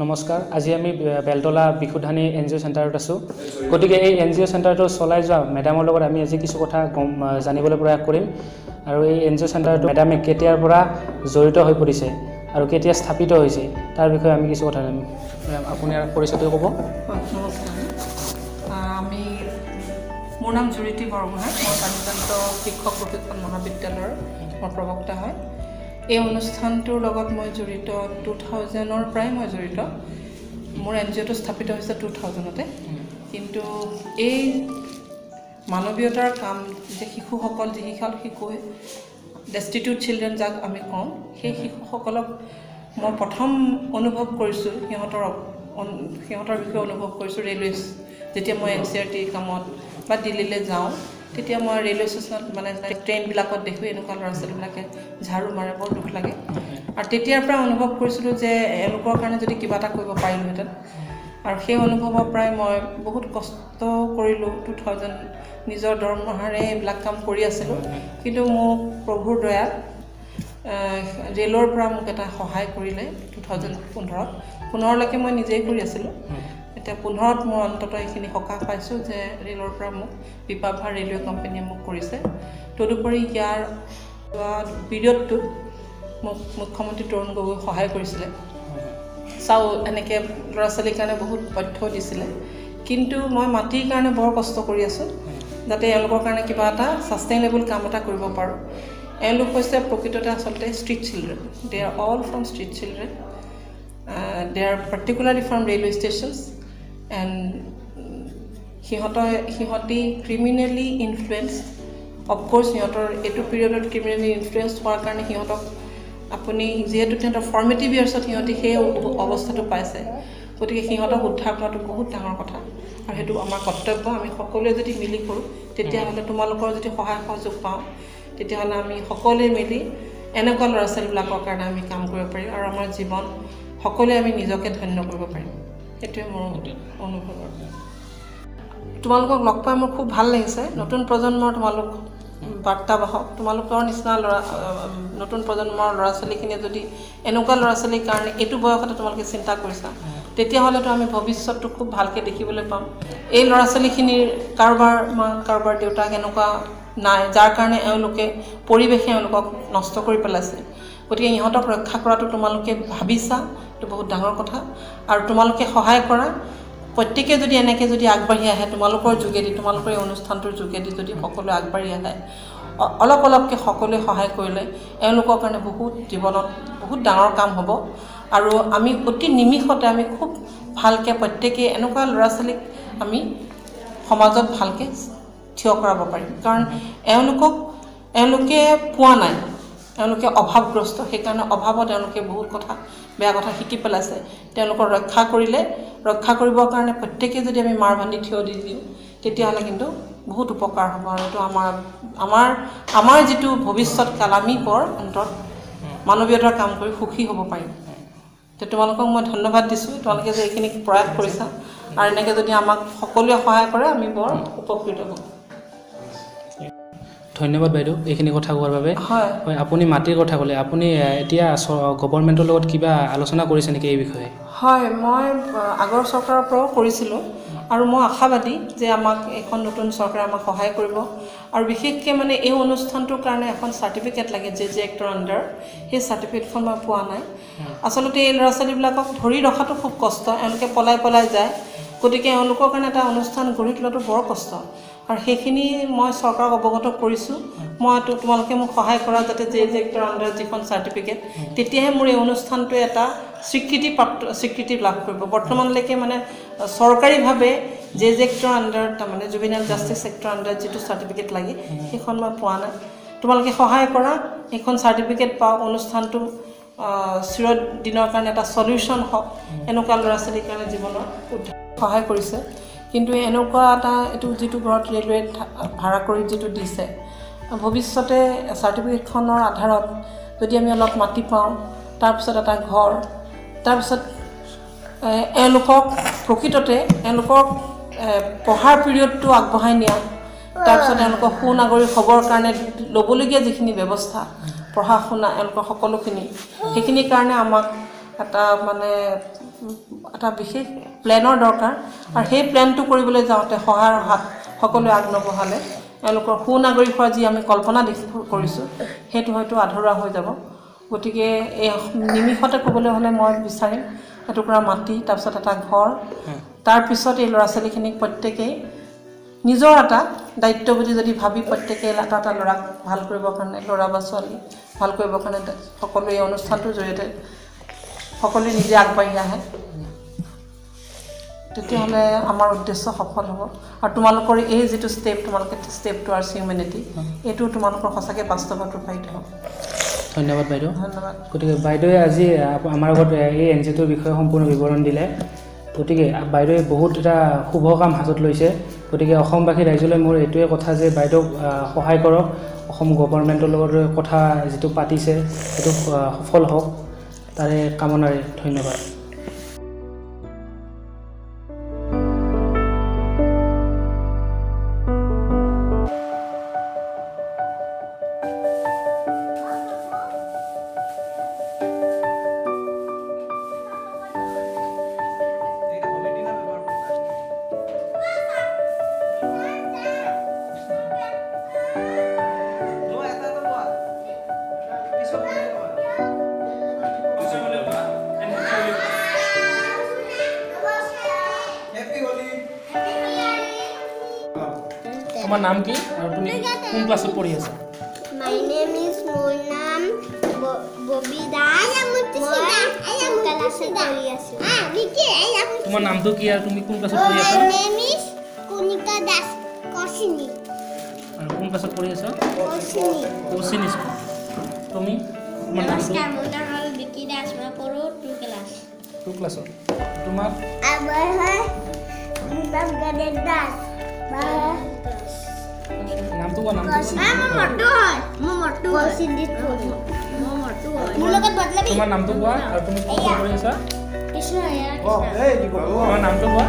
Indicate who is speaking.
Speaker 1: নমস্কাৰ আজি আমি বেলতলা বিশুধানী এনজিঅ' চেণ্টাৰত আছোঁ গতিকে এই এনজিঅ' চেণ্টাৰটো চলাই যোৱা মেডামৰ লগত আমি আজি কিছু কথা জানিবলৈ প্ৰয়াস কৰিম আৰু এই এনজিঅ' চেণ্টাৰটো মেডামে কেতিয়াৰ পৰা জড়িত হৈ পৰিছে আৰু কেতিয়া স্থাপিত হৈছে তাৰ বিষয়ে আমি কিছু কথা জানিম আপুনি পৰিচয়টো ক'ব
Speaker 2: নমস্কাৰ আমি মোৰ নাম জুৰিতি বৰগোহাঁই মই কালিকান্ত শিক্ষক প্ৰশিক্ষণ মহাবিদ্যালয়ৰ মই প্ৰবক্তা হয় এই অনুষ্ঠানটোৰ লগত মই জড়িত 2000ৰ পৰাই মই জড়িত মোৰ এনজিঅ'টো স্থাপিত হৈছে 2000তে কিন্তু এই মানৱীয়তাৰ কাম যে শিশুসকল যিসকল শিশু ডেষ্টিটিউট চিলড্ৰেন যাক আমি কওঁ সেই শিশুসকলক মই প্ৰথম অনুভৱ কৰিছোঁ সিহঁতৰ বিষয়ে অনুভৱ কৰিছোঁ ৰেলৱে যেতিয়া মই NCERT কামত বা দিল্লীলৈ যাওঁ তেতিয়া মই ৰেলৱে ষ্টেচনত মানে ট্ৰেইনবিলাকত দেখোঁ এনেকুৱা ল'ৰা ছোৱালীবিলাকে ঝাৰু মাৰে বৰ দুখ লাগে আৰু তেতিয়াৰ পৰা অনুভৱ কৰিছিলোঁ যে এওঁলোকৰ কাৰণে যদি কিবা এটা কৰিব পাৰিলোহেঁতেন আৰু সেই অনুভৱৰ পৰাই মই বহুত কষ্ট কৰিলোঁ 2000 নিজৰ দৰমহাৰে এইবিলাক কাম কৰি আছিলোঁ কিন্তু মোক প্ৰভুৰ দয়াত ৰেলৰ পৰা মোক এটা সহায় কৰিলে 2015লৈকে মই নিজেই কৰি আছিলোঁ এতিয়া 15ত মই অন্ততঃ এইখিনি সকাহ পাইছোঁ যে ৰেলৰ পৰা মোক বিপাভা ৰেলৱে কোম্পানীয়ে মোক কৰিছে তদুপৰি ইয়াৰ পিৰিয়ডটোত মোক মুখ্যমন্ত্ৰী তৰুণ গগৈ সহায় কৰিছিলে চাওঁ এনেকৈ ল'ৰা ছোৱালীৰ কাৰণে বহুত পথ্য দিছিলে কিন্তু মই মাটিৰ কাৰণে বৰ কষ্ট কৰি আছোঁ যাতে এওঁলোকৰ কাৰণে কিবা এটা ছাষ্টেইনেবল কাম এটা কৰিব পাৰোঁ এওঁলোক হৈছে প্ৰকৃততে আচলতে street children they are all from street children they are particularly from railway stations and সিহঁতি ক্ৰিমিনেলি ইনফ্লুৱেঞ্চ অফক'ৰ্ছ সিহঁতৰ এইটো পিৰিয়ডত ক্ৰিমিনেলি ইনফ্লুৱেঞ্চ হোৱাৰ কাৰণে সিহঁতক আপুনি যিহেতু সিহঁতৰ ফৰ্মেটিভ ইয়াৰ্ছত সিহঁতি সেই অৱস্থাটো পাইছে গতিকে সিহঁতক উদ্ধাৰ কৰাটো বহুত ডাঙৰ কথা আৰু সেইটো আমাৰ কৰ্তব্য আমি সকলোৱে যদি মিলি কৰোঁ তেতিয়াহ'লে তোমালোকৰ যদি সহায় সহযোগ পাওঁ তেতিয়াহ'লে আমি সকলোৱে মিলি এনেকুৱা ল'ৰা ছোৱালীবিলাকৰ কাৰণে আমি কাম কৰিব পাৰিম আৰু আমাৰ জীৱন সকলোৱে আমি নিজকে ধন্য কৰিব পাৰিম সেইটোৱে মোৰ অনুভৱ তোমালোকক লগ পাই মোৰ খুব ভাল লাগিছে নতুন প্ৰজন্মৰ তোমালোক বাৰ্তাবাহক তোমালোকৰ নিচিনা নতুন প্ৰজন্মৰ ল'ৰা ছোৱালীখিনিয়ে যদি এনেকুৱা ল'ৰা ছোৱালীৰ কাৰণে এইটো বয়সতে তোমালোকে চিন্তা কৰিছা তেতিয়াহ'লেতো আমি ভৱিষ্যতটো খুব ভালকৈ দেখিবলৈ পাম এই ল'ৰা ছোৱালীখিনিৰ কাৰোবাৰ মাক কাৰোবাৰ দেউতাক এনেকুৱা নাই যাৰ কাৰণে এওঁলোকে পৰিৱেশে এওঁলোকক নষ্ট কৰি পেলাইছে গতিকে ইহঁতক ৰক্ষা কৰাটো তোমালোকে ভাবিছা এইটো বহুত ডাঙৰ কথা আৰু তোমালোকে সহায় কৰা প্ৰত্যেকে যদি এনেকৈ যদি আগবাঢ়ি আহে তোমালোকৰ যোগেদি তোমালোকৰ এই অনুষ্ঠানটোৰ যোগেদি যদি সকলোৱে আগবাঢ়ি আহে অলপ অলপকৈ সকলোৱে সহায় কৰিলে এওঁলোকৰ কাৰণে বহুত জীৱনত বহুত ডাঙৰ কাম হ'ব আৰু আমি অতি নিমিষতে আমি খুব ভালকৈ প্ৰত্যেকে এনেকুৱা ল'ৰা ছোৱালীক আমি সমাজত ভালকৈ থিয় কৰাব পাৰিম কাৰণ এওঁলোকে পোৱা নাই এওঁলোকে অভাৱগ্ৰস্ত সেইকাৰণে অভাৱত এওঁলোকে বহুত কথা বেয়া কথা শিকি পেলাইছে তেওঁলোকক ৰক্ষা কৰিবৰ কাৰণে প্ৰত্যেকে যদি আমি মাৰ বান্ধি থিয় দি দিওঁ তেতিয়াহ'লে কিন্তু বহুত উপকাৰ হ'ব আৰু এইটো আমাৰ যিটো ভৱিষ্যত কাল আমি বৰ অন্তত মানৱীয়তাৰ কাম কৰি সুখী হ'ব পাৰিম তো তোমালোকক মই ধন্যবাদ দিছোঁ তোমালোকে যে এইখিনি প্ৰয়াস কৰিছা আৰু এনেকৈ যদি আমাক সকলোৱে সহায় কৰে আমি বৰ উপকৃত হ'ম
Speaker 1: ধন্যবাদ বাইদেউ এইখিনি কথা কোৱাৰ বাবে হয় আপুনি মাটিৰ কথা ক'লে আপুনি এতিয়া গভৰ্ণমেণ্টৰ লগত কিবা আলোচনা কৰিছে নেকি এই বিষয়ে
Speaker 2: হয় মই আগৰ চৰকাৰৰ পৰাও কৰিছিলোঁ আৰু মই আশাবাদী যে আমাক এখন নতুন চৰকাৰে আমাক সহায় কৰিব আৰু বিশেষকৈ মানে এই অনুষ্ঠানটোৰ কাৰণে এখন চাৰ্টিফিকেট লাগে যে এক্টৰ আণ্ডাৰ সেই চাৰ্টিফিকেটখন মই পোৱা নাই আচলতে এই ল'ৰা ছোৱালীবিলাকক ধৰি ৰখাটো খুব কষ্ট এওঁলোকে পলাই যায় গতিকে এওঁলোকৰ কাৰণে এটা অনুষ্ঠান গঢ়ি তোলাটো বৰ কষ্ট আৰু সেইখিনি মই চৰকাৰক অৱগত কৰিছোঁ মই তোমালোকে মোক সহায় কৰা যাতে যে এক্টৰ আণ্ডাৰ যিখন চাৰ্টিফিকেট তেতিয়াহে মোৰ এই অনুষ্ঠানটোৱে এটা স্বীকৃতি লাভ কৰিব বৰ্তমানলৈকে মানে চৰকাৰীভাৱে যে এক্টৰ আণ্ডাৰ তাৰমানে জুভেনাইল জাষ্টিচ এক্টৰ আণ্ডাৰ যিটো চাৰ্টিফিকেট লাগে সেইখন মই পোৱা নাই তোমালোকে সহায় কৰা সেইখন চাৰ্টিফিকেট পাওঁ অনুষ্ঠানটো চিৰদিনৰ কাৰণে এটা চলিউশ্যন হওক এনেকুৱা ল'ৰা ছোৱালীৰ কাৰণে জীৱনৰ সহায় কৰিছে কিন্তু এনেকুৱা এটা এইটো যিটো ঘৰত ৰেলৱে ভাড়া কৰি যিটো দিছে ভৱিষ্যতে চাৰ্টিফিকেটখনৰ আধাৰত যদি আমি অলপ মাটি পাওঁ তাৰপিছত এটা ঘৰ তাৰপিছত এওঁলোকক প্ৰকৃততে এওঁলোকক পঢ়াৰ পিৰিয়ডটো আগবঢ়াই নিয়া তাৰপিছত এওঁলোকক সুনাগৰিক হ'বৰ কাৰণে ল'বলগীয়া যিখিনি ব্যৱস্থা পঢ়া শুনা এওঁলোকৰ সকলোখিনি সেইখিনিৰ কাৰণে আমাক এটা মানে এটা বিশেষ প্লেনৰ দৰকাৰ আৰু সেই প্লেনটো কৰিবলৈ যাওঁতে সহায়ৰ হাত সকলোৱে আগনবঢ়ালে এওঁলোকৰ সুনাগৰিক হোৱাৰ যি আমি কল্পনা কৰিছোঁ সেইটো হয়তো আধৰুৱা হৈ যাব। গতিকে এই নিমিষতে ক'বলৈ হ'লে মই বিচাৰিম এটুকুৰা মাটি, তাৰপিছত এটা ঘৰ, তাৰপিছত এই ল'ৰা ছোৱালীখিনিক প্ৰত্যেকেই নিজৰ এটা দায়িত্ব বুলি যদি ভাবি প্ৰত্যেকেই এটা এটা ল'ৰাক ভাল কৰিবৰ কাৰণে, ল'ৰা বা ছোৱালী ভাল কৰিবৰ কাৰণে সকলোৱে এই অনুষ্ঠানটোৰ জৰিয়তে সকলোৱে নিজে আগবাঢ়ি আহে, তেতিয়াহ'লে আমাৰ উদ্দেশ্য সফল হ'ব। আৰু তোমালোকৰ এই যিটো ষ্টেপ, তোমালোকে ষ্টেপ টুৱাৰ্ডছ হিউমেনিটি, এইটো তোমালোকৰ সঁচাকৈ বাস্তৱত ৰূপায়িত হ'ব।
Speaker 1: ধন্যবাদ বাইদেউ।
Speaker 2: ধন্যবাদ।
Speaker 1: গতিকে বাইদেৱে আজি আমাৰ আগত এই এন জি অ'টোৰ বিষয়ে সম্পূৰ্ণ বিৱৰণ দিলে। গতিকে বাইদেৱে বহুত এটা শুভ কাম হাতত লৈছে। গতিকে অসমবাসী ৰাইজলৈ মোৰ এইটোৱে কথা যে বাইদেউক সহায় কৰক, অসম গভৰ্ণমেণ্টৰ লগত কথা যিটো পাতিছে সেইটো সফল হওক, তাৰে কামনাৰে ধন্যবাদ। তোমাৰ নাম কি আৰু তুমি কোন ক্লাছত পঢ়ি আছা?
Speaker 3: My name is Moinam Bobida.
Speaker 1: তোমাৰ নামটো কি আৰু তুমি কোন ক্লাছত পঢ়ি আছা?
Speaker 3: My name is Kunika Das Kosini.
Speaker 1: আৰু কোন ক্লাছত পঢ়ি আছা?
Speaker 3: Kosini.
Speaker 1: কৌচিন স্কুল। তুমি তোমাৰ নামটো?
Speaker 3: নমস্কাৰ, মোৰ নাম হ'ল বিকি দাস, মই পঢ়ো 2 ক্লাছ।
Speaker 1: 2 ক্লাছত। তোমাৰ
Speaker 3: আমাৰ হয় নিতাম গাদেৰ দাস।
Speaker 1: নামটো কোৱা, নামটো কোৱা।
Speaker 3: মোৰ মৰটো কৌচিনি পঢ়ো। মোৰ মৰটো হয়। মোৰ লগত বদলাবি।
Speaker 1: তোমাৰ নামটো কোৱা আৰু তুমি কোন ক্লাছত পঢ়ি আছা?
Speaker 3: কৃষ্ণ ইয়াৰ
Speaker 1: তোমাৰ নামটো কোৱা।